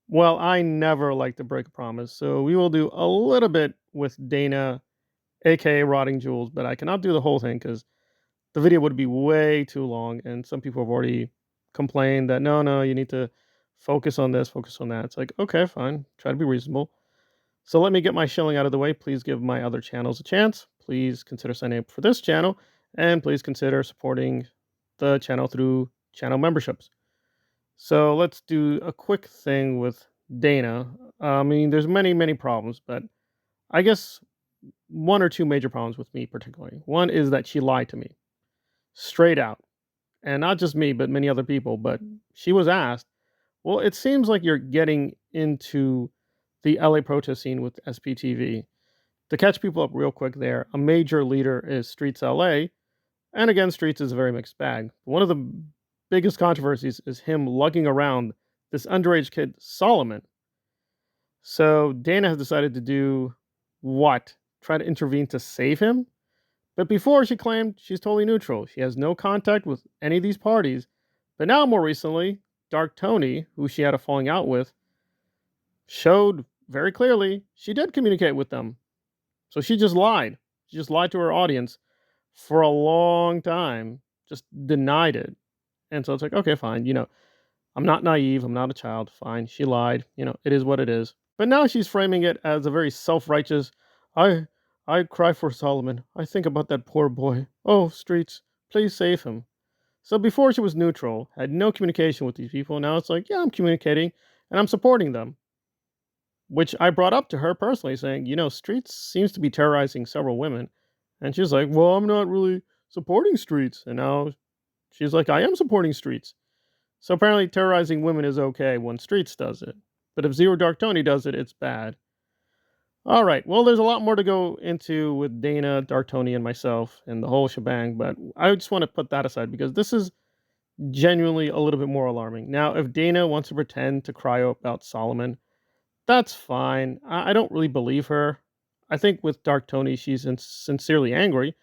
Well, I never like to break a promise, so we will do a little bit with Dana, aka Rotting Jewels, but I cannot do the whole thing because the video would be way too long, and some people have already complained that no, no, you need to focus on this, focus on that. It's like, okay, fine, try to be reasonable. So let me get my shilling out of the way. Please give my other channels a chance. Please consider signing up for this channel, and please consider supporting the channel through channel memberships. So let's do a quick thing with Dana. I mean, there's many, many problems, but I guess one or two major problems with me particularly. One is that she lied to me straight out, and not just me, but many other people. But she was asked, "Well, it seems like you're getting into the LA protest scene with SPTV." To catch people up real quick, there, a major leader is Streets LA, and again, Streets is a very mixed bag. One of the biggest controversies is him lugging around this underage kid, Solomon. So Dana has decided to do what? Try to intervene to save him? But before she claimed she's totally neutral. She has no contact with any of these parties. But now, more recently, Dark Tony, who she had a falling out with, showed very clearly she did communicate with them. So she just lied. She just lied to her audience for a long time, just denied it. And so it's like, okay, fine. I'm not naive. I'm not a child. Fine. She lied. It is what it is. But now she's framing it as a very self-righteous, I I cry for Solomon. I think about that poor boy. Oh, Streets, please save him. So before she was neutral, had no communication with these people. Now it's like, yeah, I'm communicating and I'm supporting them. Which I brought up to her personally, saying, Streets seems to be terrorizing several women. And she's like, well, I'm not really supporting Streets. And now she's like, I am supporting Streets. So apparently terrorizing women is okay when Streets does it. But if Zero Dark Tony does it, it's bad. All right. Well, there's a lot more to go into with Dana, Dark Tony, and myself and the whole shebang, but I just want to put that aside because this is genuinely a little bit more alarming. Now, if Dana wants to pretend to cry about Solomon, that's fine. I don't really believe her. I think with Dark Tony, she's sincerely angry.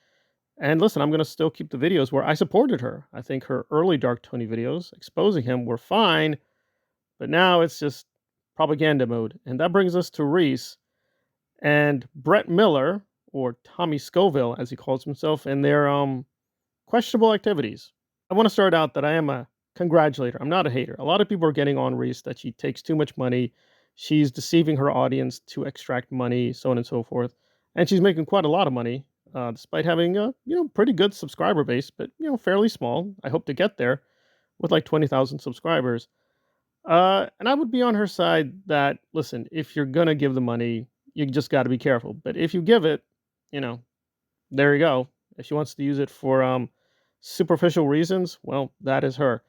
And listen, I'm going to still keep the videos where I supported her. I think her early Dark Tony videos exposing him were fine, but now it's just propaganda mode. And that brings us to Reese and Brett Miller, or Tommy Scoville, as he calls himself, and their questionable activities. I want to start out that I am a congratulator. I'm not a hater. A lot of people are getting on Reese that she takes too much money. She's deceiving her audience to extract money, so on and so forth. And she's making quite a lot of money, despite having a pretty good subscriber base, but fairly small. I hope to get there with like 20,000 subscribers. And I would be on her side that listen, if you're gonna give the money, you just got to be careful. But if you give it, you know, there you go. If she wants to use it for superficial reasons, well, that is her.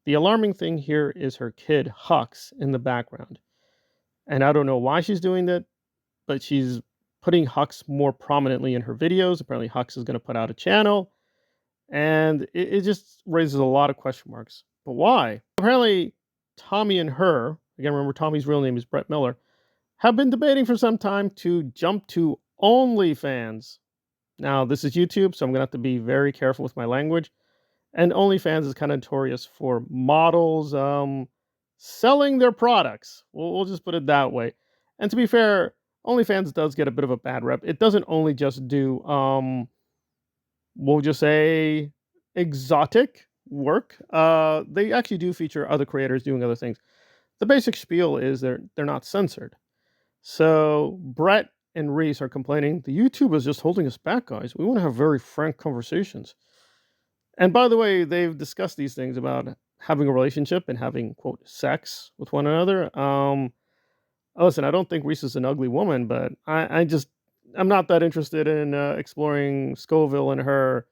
The alarming thing here is her kid Hux in the background, and I don't know why she's doing that, but she's putting Hux more prominently in her videos. Apparently, Hux is going to put out a channel, and it just raises a lot of question marks. But why? Apparently, Tommy and her, again, remember Tommy's real name is Brett Miller, have been debating for some time to jump to OnlyFans. Now, this is YouTube, so I'm going to have to be very careful with my language. And OnlyFans is kind of notorious for models selling their products. We'll just put it that way. And to be fair, OnlyFans does get a bit of a bad rep. It doesn't only just do, we'll just say, exotic work. They actually do feature other creators doing other things. The basic spiel is they're not censored. So Brett and Reese are complaining the YouTube is just holding us back, guys. We want to have very frank conversations. And by the way, they've discussed these things about having a relationship and having quote sex with one another. Listen, I don't think Reese is an ugly woman, but I'm not that interested in exploring Scoville and her,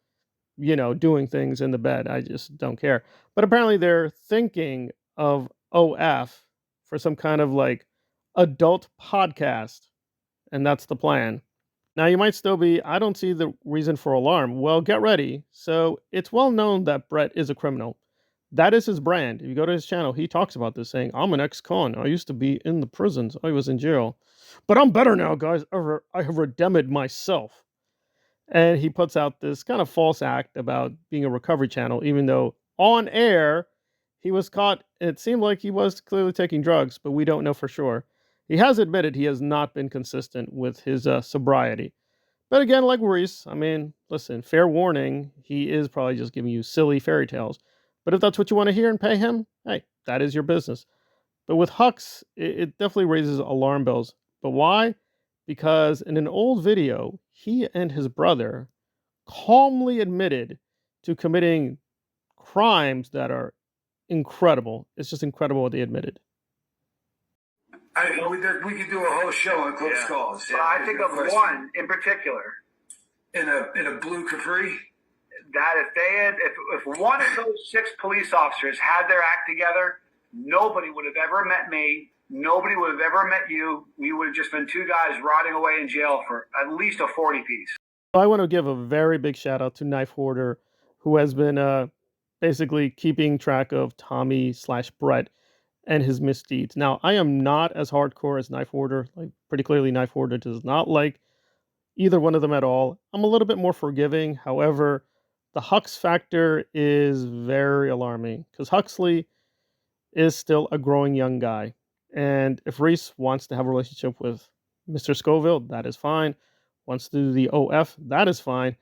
doing things in the bed. I just don't care. But apparently, they're thinking of OF for some kind of like adult podcast, and that's the plan. Now, you might still be, I don't see the reason for alarm. Well, get ready. So, it's well known that Brett is a criminal. That is his brand. If you go to his channel, he talks about this, saying, I'm an ex-con. I used to be in the prisons. I was in jail. But I'm better now, guys. I have redeemed myself. And he puts out this kind of false act about being a recovery channel, even though on air, he was caught. It seemed like he was clearly taking drugs, but we don't know for sure. He has admitted he has not been consistent with his sobriety. But again, like Reese, I mean, listen, fair warning, he is probably just giving you silly fairy tales. But if that's what you want to hear and pay him, hey, that is your business. But with Hux, it definitely raises alarm bells. But why? Because in an old video, he and his brother calmly admitted to committing crimes that are incredible. It's just incredible what they admitted. We could do a whole show on close calls. Yeah, I think of one in particular. In a blue Capri. That if one of those 6 police officers had their act together, nobody would have ever met me. Nobody would have ever met you. We would have just been 2 guys rotting away in jail for at least a 40 piece. I want to give a very big shout out to Knife Hoarder, who has been basically keeping track of Tommy/Brett and his misdeeds. Now, I am not as hardcore as Knife Hoarder. Like, pretty clearly, Knife Hoarder does not like either one of them at all. I'm a little bit more forgiving. However, the Hux factor is very alarming because Huxley is still a growing young guy. And if Reese wants to have a relationship with Mr. Scoville, that is fine. Wants to do the OF, that is fine.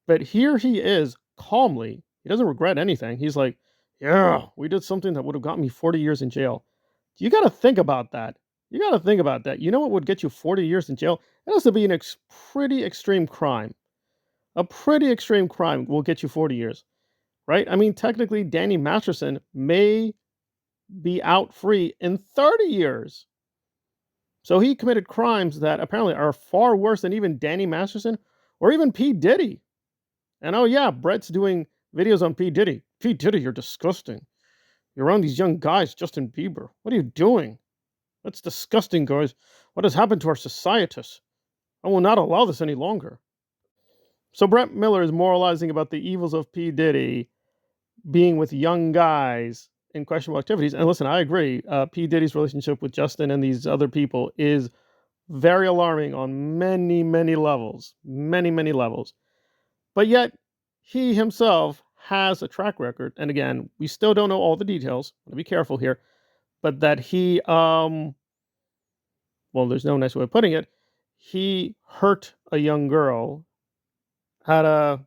But here he is calmly. He doesn't regret anything. He's like, yeah, we did something that would have got me 40 years in jail. You got to think about that. You got to think about that. You know what would get you 40 years in jail? It has to be an pretty extreme crime. A pretty extreme crime will get you 40 years, right? I mean, technically, Danny Masterson may be out free in 30 years. So he committed crimes that apparently are far worse than even Danny Masterson or even P. Diddy. And oh yeah, Brett's doing videos on P. Diddy. P. Diddy, you're disgusting. You're around these young guys, Justin Bieber. What are you doing? That's disgusting, guys. What has happened to our societies? I will not allow this any longer. So Brett Miller is moralizing about the evils of P. Diddy being with young guys in questionable activities. And listen, I agree. P. Diddy's relationship with Justin and these other people is very alarming on many, many levels. Many, many levels. But yet, he himself has a track record. And again, we still don't know all the details. I'm going to be careful here. But that he, well, there's no nice way of putting it. He hurt a young girl at a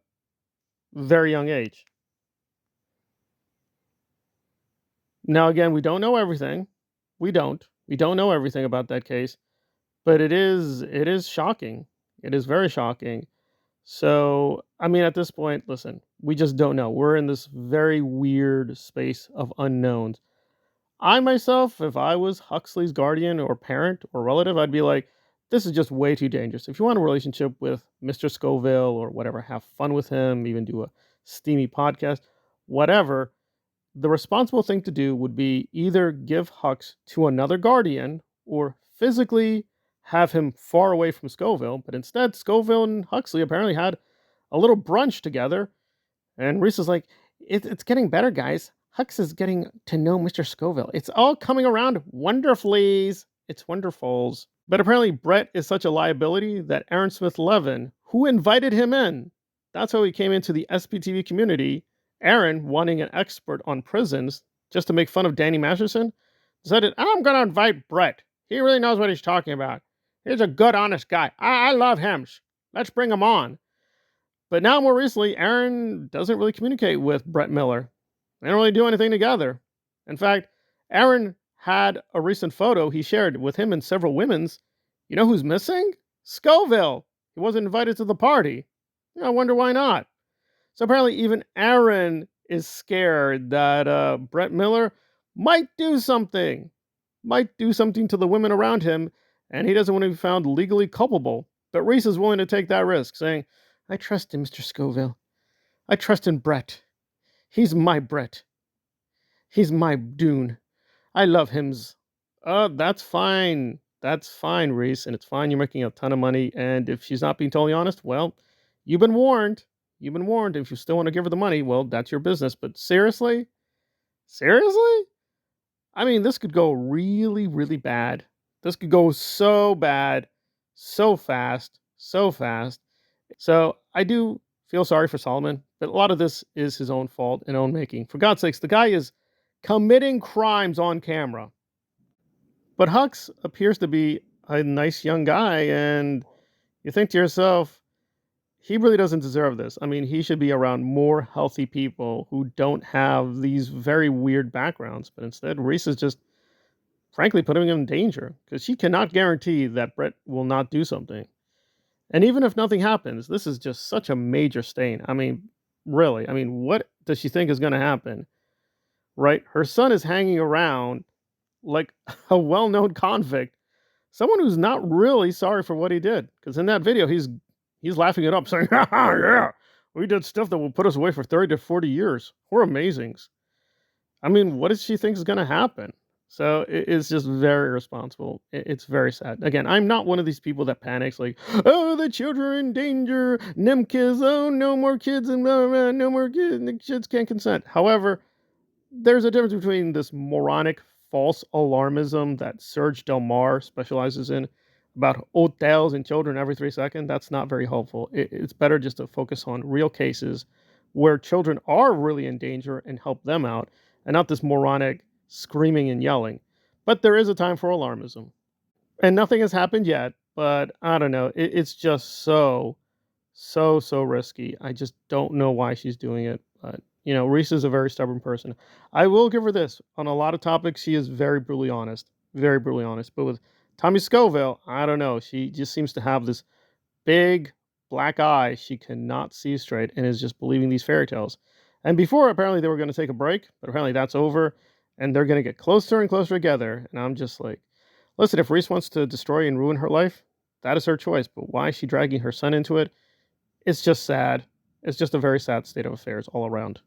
very young age. Now, again, we don't know everything. We don't know everything about that case. But it is shocking. It is very shocking. So, I mean, at this point, listen, we just don't know. We're in this very weird space of unknowns. I myself, if I was Huxley's guardian or parent or relative, I'd be like, this is just way too dangerous. If you want a relationship with Mr. Scoville or whatever, have fun with him, even do a steamy podcast, whatever, the responsible thing to do would be either give Hux to another guardian or physically have him far away from Scoville. But instead, Scoville and Huxley apparently had a little brunch together. And Reese is like, it's getting better, guys. Hux is getting to know Mr. Scoville. It's all coming around wonderfullies. It's wonderfuls. But apparently Brett is such a liability that Aaron Smith Levin, who invited him in, that's how he came into the SPTV community. Aaron, wanting an expert on prisons just to make fun of Danny Masterson, decided, I'm going to invite Brett. He really knows what he's talking about. He's a good, honest guy. I love him. Let's bring him on. But now, more recently, Aaron doesn't really communicate with Brett Miller. They don't really do anything together. In fact, Aaron had a recent photo he shared with him and several women's. You know who's missing? Scoville. He wasn't invited to the party. I wonder why not. So apparently even Aaron is scared that Brett Miller might do something to the women around him, and he doesn't want to be found legally culpable. But Reese is willing to take that risk, saying, I trust in Mr. Scoville. I trust in Brett. He's my Brett. He's my Dune. I love him's. That's fine. That's fine, Reese, and it's fine. You're making a ton of money, and if she's not being totally honest, well, you've been warned. You've been warned. If you still want to give her the money, well, that's your business. But seriously? Seriously? I mean, this could go really, really bad. This could go so bad, so fast, so fast. So I do feel sorry for Solomon, but a lot of this is his own fault and own making. For God's sakes, the guy is committing crimes on camera. But Hux appears to be a nice young guy, and you think to yourself, he really doesn't deserve this. I mean, he should be around more healthy people who don't have these very weird backgrounds. But instead, Reese is just, frankly, putting him in danger because she cannot guarantee that Brett will not do something. And even if nothing happens, this is just such a major stain. I mean, really, I mean, what does she think is going to happen? Right? Her son is hanging around like a well known convict, someone who's not really sorry for what he did. Because in that video, he's laughing it up, saying, yeah, we did stuff that will put us away for 30 to 40 years. We're amazings. I mean, what does she think is going to happen? So it's just very irresponsible. It's very sad. Again, I'm not one of these people that panics like, oh, the children are in danger. Nem kids, oh, no more kids, and no more kids. The kids can't consent. However, there's a difference between this moronic false alarmism that Serge Delmar specializes in about hotels and children every 3 seconds. That's not very helpful. It's better just to focus on real cases where children are really in danger and help them out, and not this moronic screaming and yelling. But there is a time for alarmism. And nothing has happened yet, but I don't know. It's just so risky. I just don't know why she's doing it. But, Reese is a very stubborn person. I will give her this. On a lot of topics, she is very brutally honest. Very brutally honest. But with Tommy Scoville, I don't know. She just seems to have this big black eye she cannot see straight and is just believing these fairy tales. And before, apparently, they were going to take a break, but apparently that's over. And they're going to get closer and closer together. And I'm just like, listen, if Reese wants to destroy and ruin her life, that is her choice. But why is she dragging her son into it? It's just sad. It's just a very sad state of affairs all around.